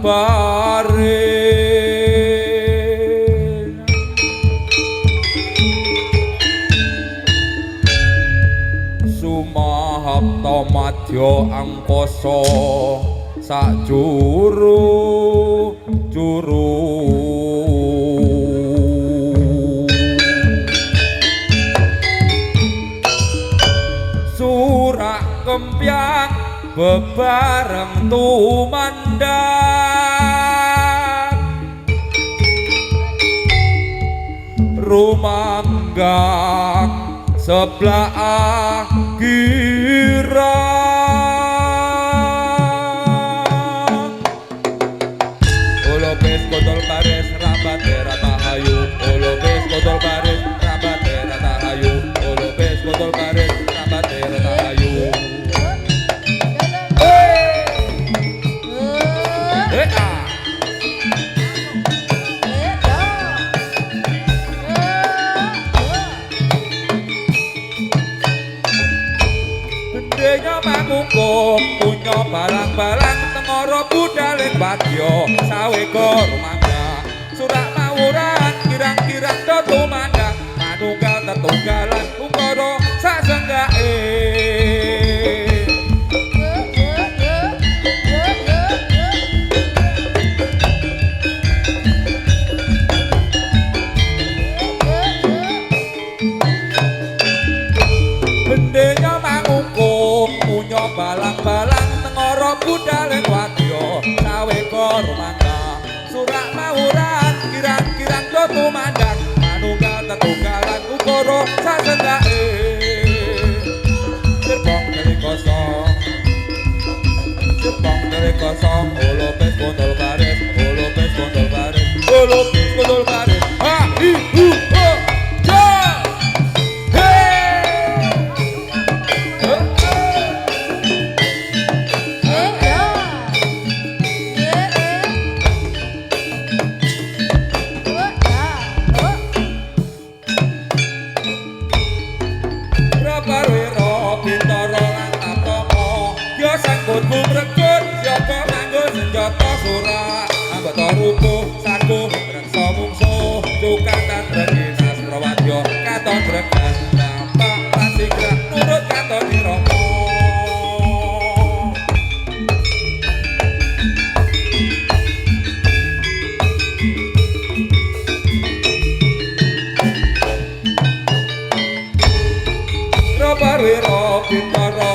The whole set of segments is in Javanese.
babarin sumahapta madya angkasa sak juru surak kempyang bebareng tumandang rumanggang sebelah akhirat olopes kodol baris rambat rata hayu olopes kodol baris rambat rata hayu olopes kodol baris rambat rata hayu Bendenya mangungkum punya balang-balang tengoro budaling badya saweka rumangga surak mawuran kirang-kirang dotu mandang manunggal tetunggalan ukara sasenggake bendenya mangungkum punya balang-balang tengoro budaling wadya saweka rumangga surak mawuran kirang-kirang dotu mandang manunggal tetunggalan ukara sasenggake Jepang dari kosong olopes kontol baris olopes kontol baris olopes kontol baris ha hi hu ho ja Sangkutmu brekut, siapa nganggo senjata surat anggota rukuh, saku, reksa mungsuh Cukatan regis, sastrowadya, katon bregan Dampak lansigrah, nurut katon niromo Robarwiro, bintara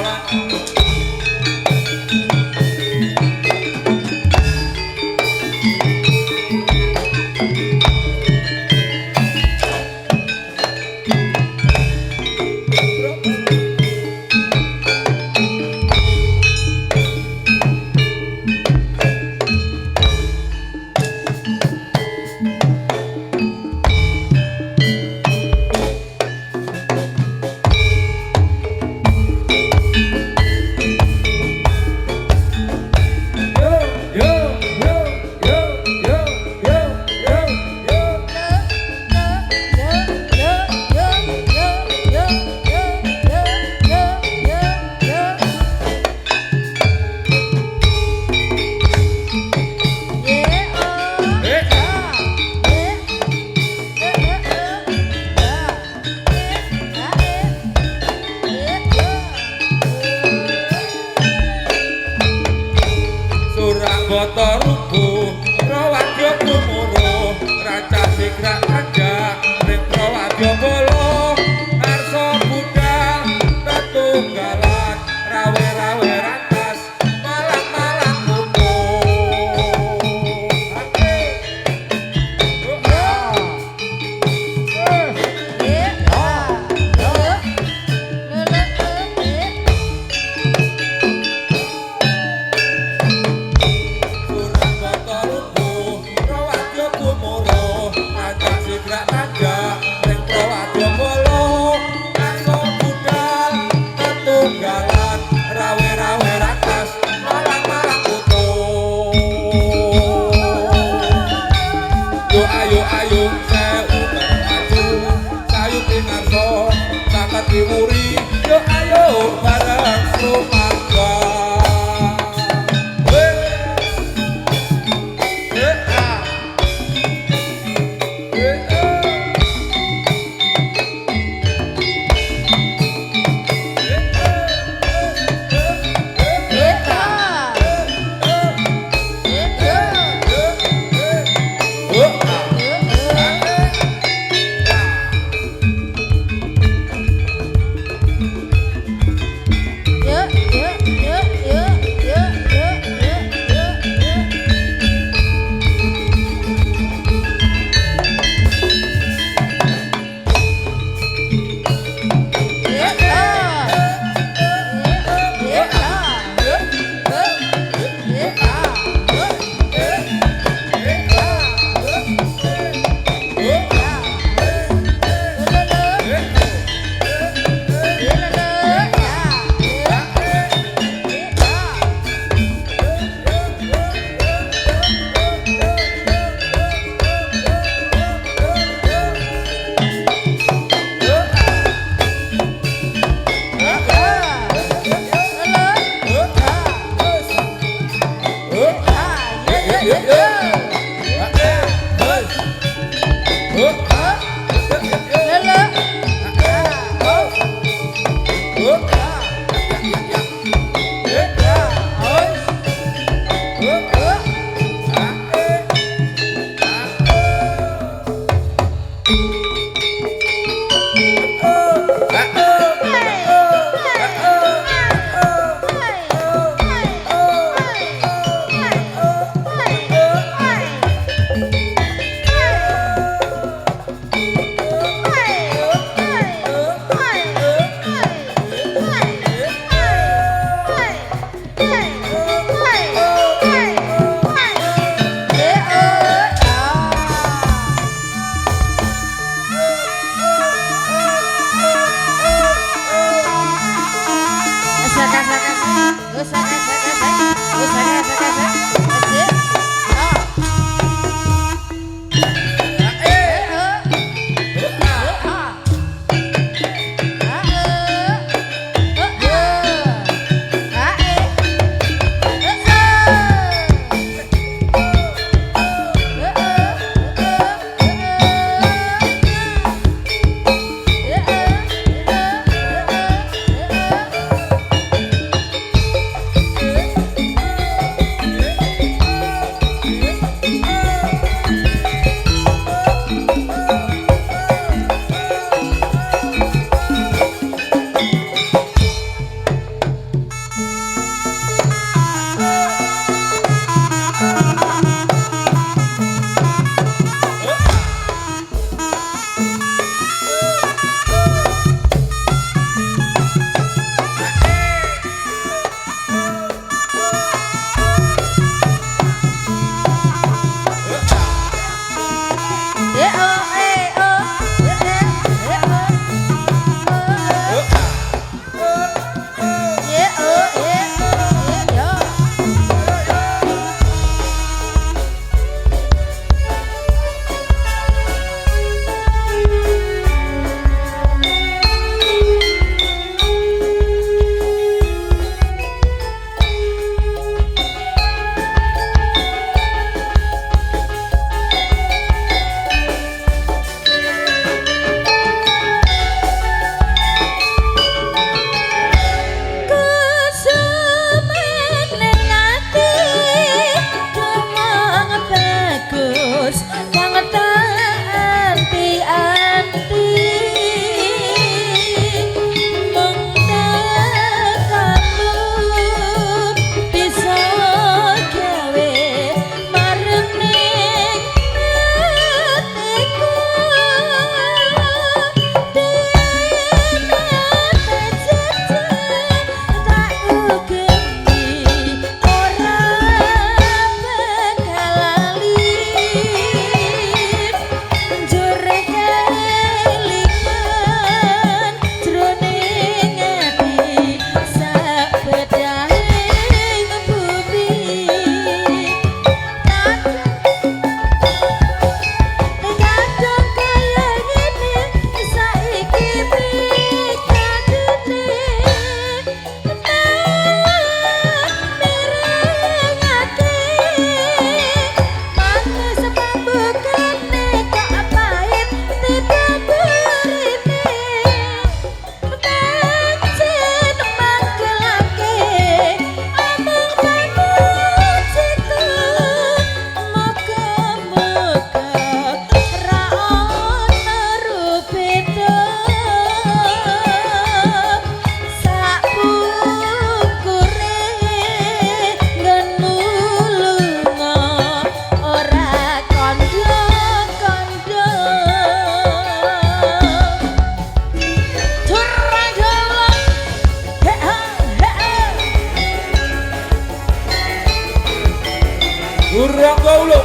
Urang Gaulo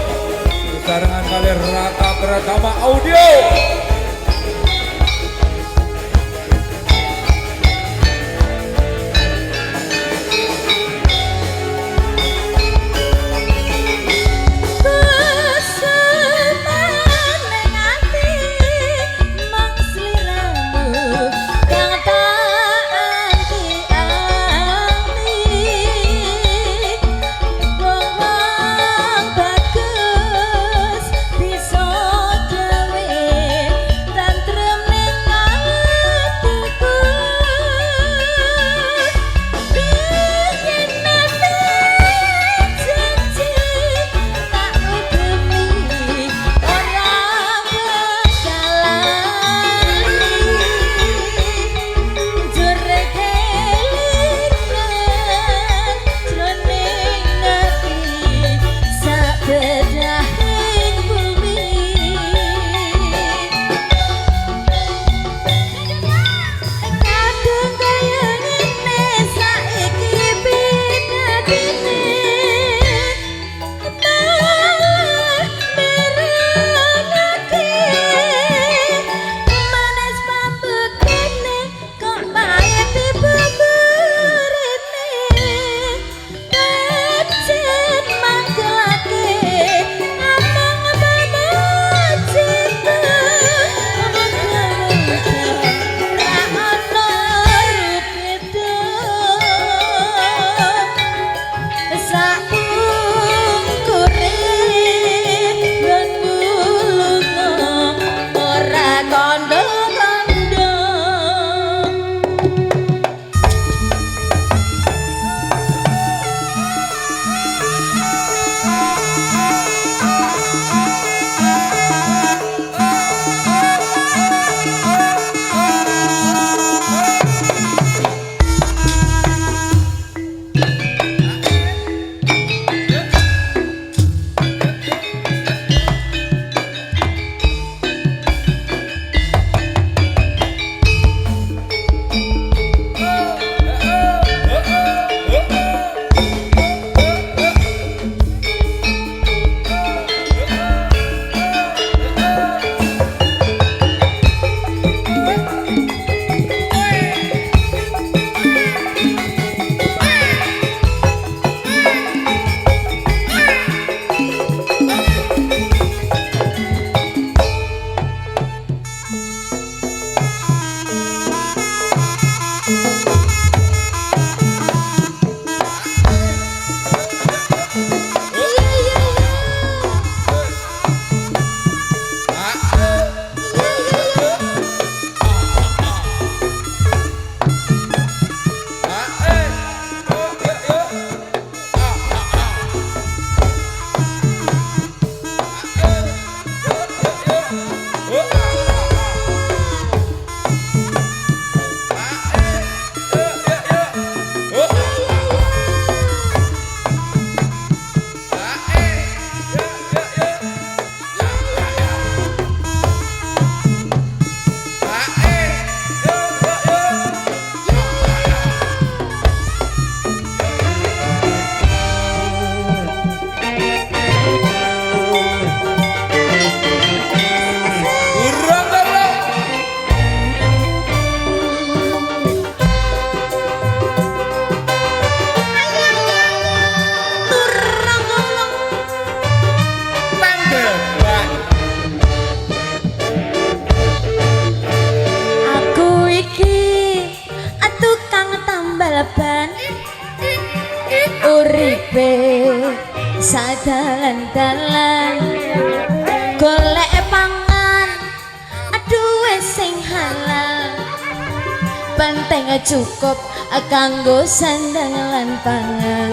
sarangan kali Raka Pratama Audio. Bagus uripe sadalan-dalan golek pangan duwe sing halal penting cukup kanggo sandang lan pangan.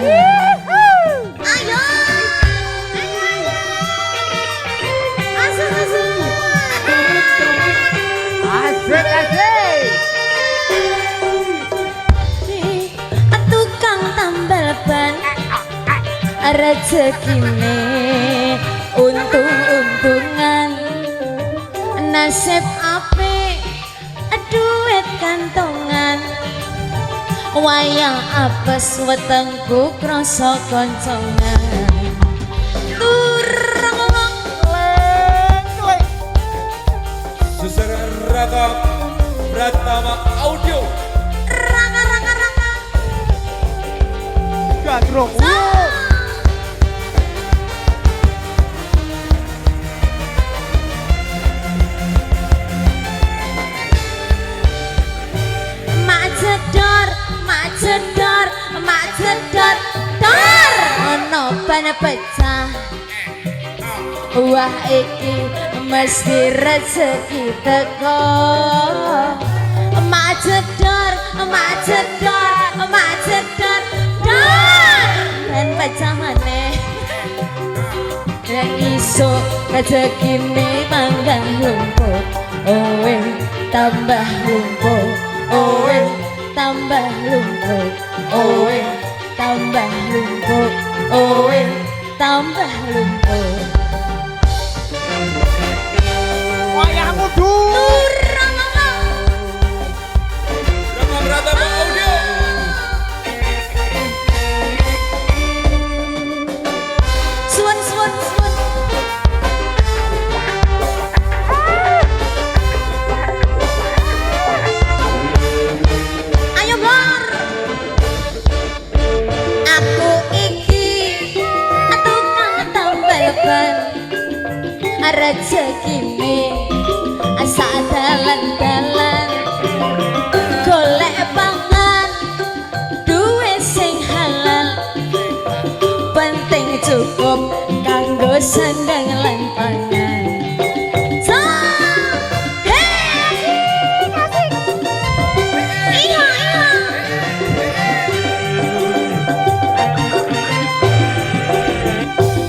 Ayo asik tukang tambal ban rezekine untung-untungan nasib apik duit kantongan wayang apes wetengku krasa koncongan turang Suster Raka Pratama Audio. ranga gandrung mak jedor dor ono ban pecah wah iki mesti rezeki teko mak jedor dor ban pecah maneh yen iso rezekine manggang lumpur owe tambah lumpur owe tambah lumpur owe tambah lumpur owe tambah lumpur wayangmu turang Raka Pratama Audio. suwun ayo bor aku iki tukang tambal ban rezekine asa dalan-dalan golek pangan duwe sing halal penting cukup kanggo sandang lan pangan.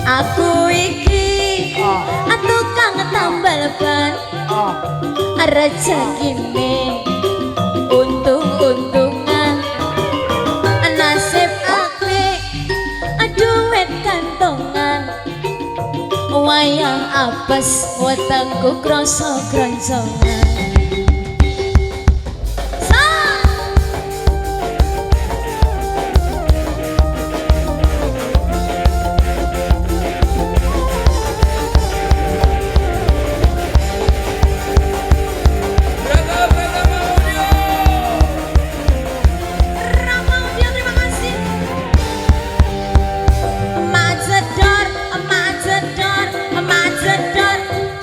Aku iki tukang tambal ban rezekine untung-untungan nasib apik duit kantongan wayang apes wetengku krasa kroncongan. Raka Pratama Audio. Ramaudio terima kasih. Macedor,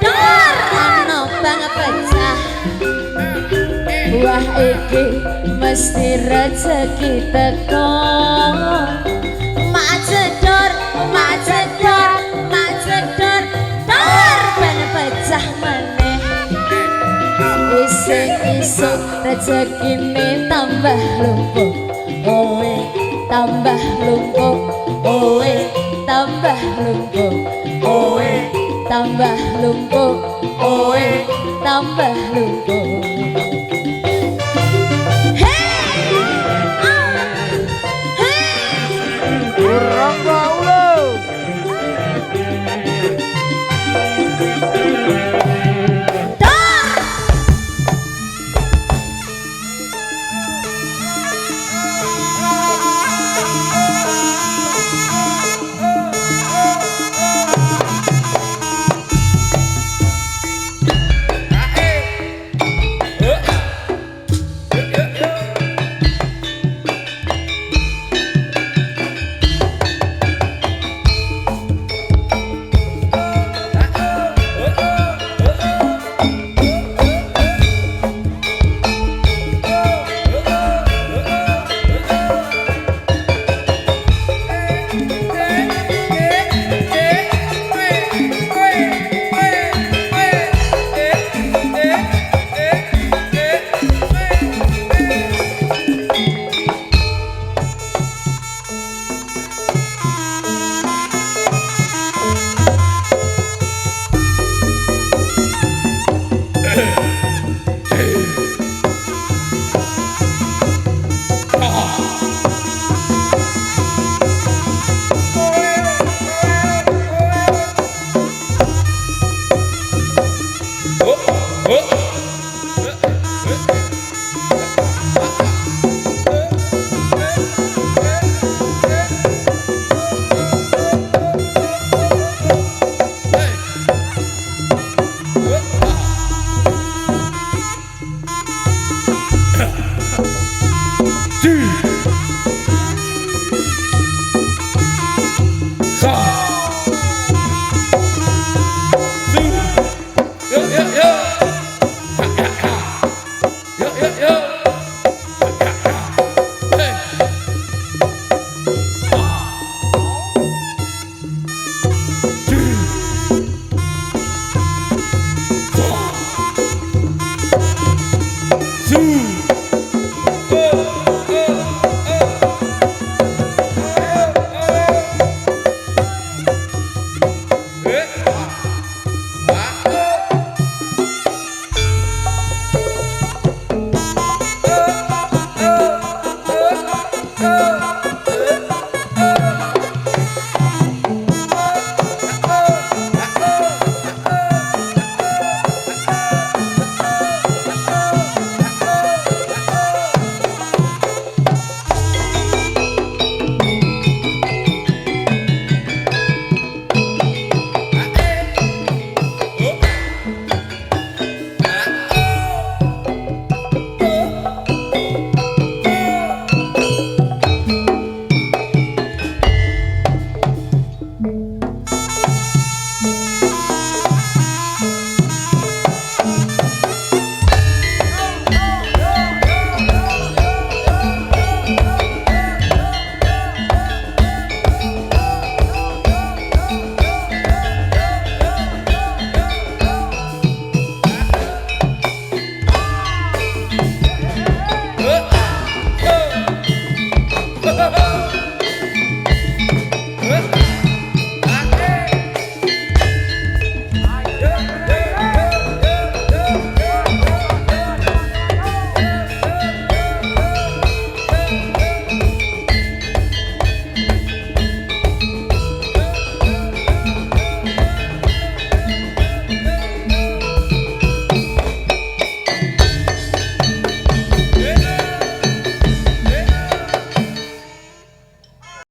dor ono bang pecah. Wah iki mesti rezeki teko. Macedor, dor bang pecah maneh. Isuk-isuk rezekine tambah lumpur owe tambah lumpur owe tambah lumpur owe tambah lumpur owe tambah lumpur